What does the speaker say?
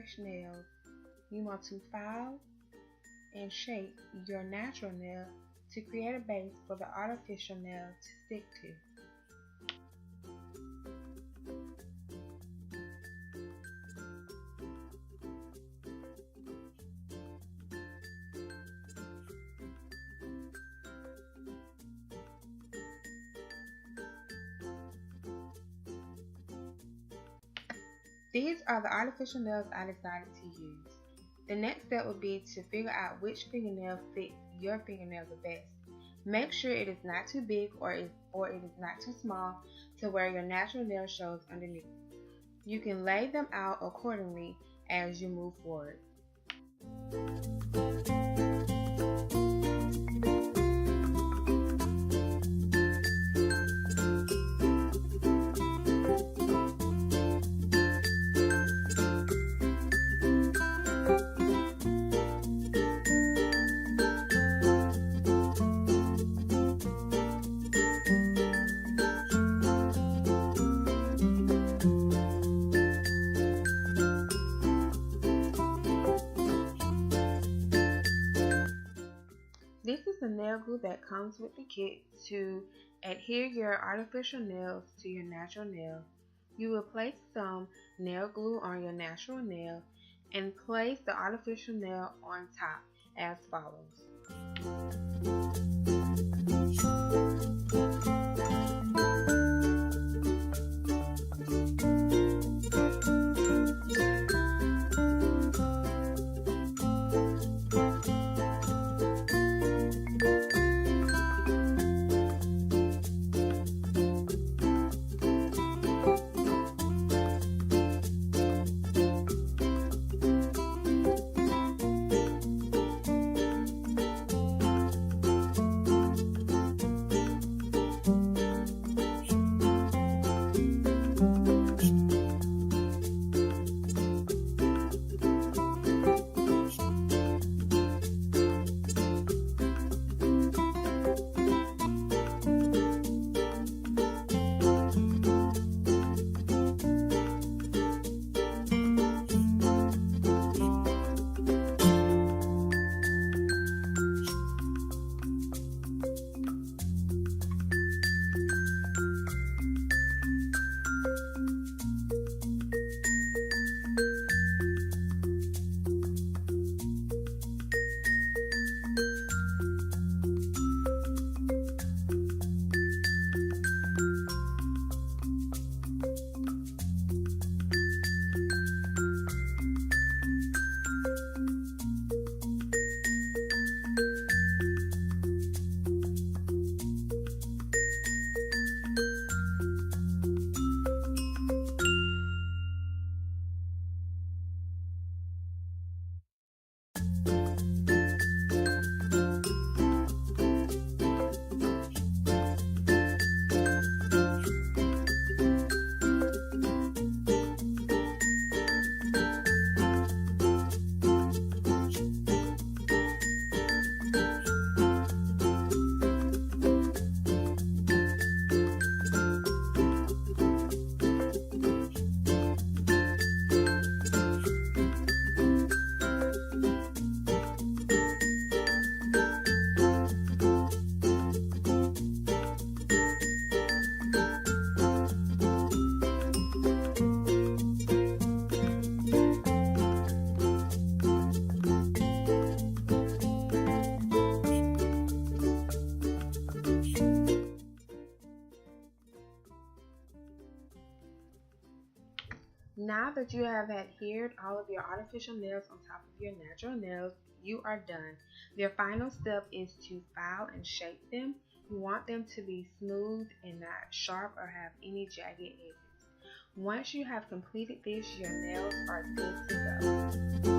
fresh nails, you want to file and shape your natural nail to create a base for the artificial nail to stick to. These are the artificial nails I decided to use. The next step would be to figure out which fingernail fits your fingernail the best. Make sure it is not too big or it is not too small to where your natural nail shows underneath. You can lay them out accordingly as you move forward. This is the nail glue that comes with the kit to adhere your artificial nails to your natural nail. You will place some nail glue on your natural nail and place the artificial nail on top as follows. Now that you have adhered all of your artificial nails on top of your natural nails, you are done. Your final step is to file and shape them. You want them to be smooth and not sharp or have any jagged edges. Once you have completed this, your nails are good to go.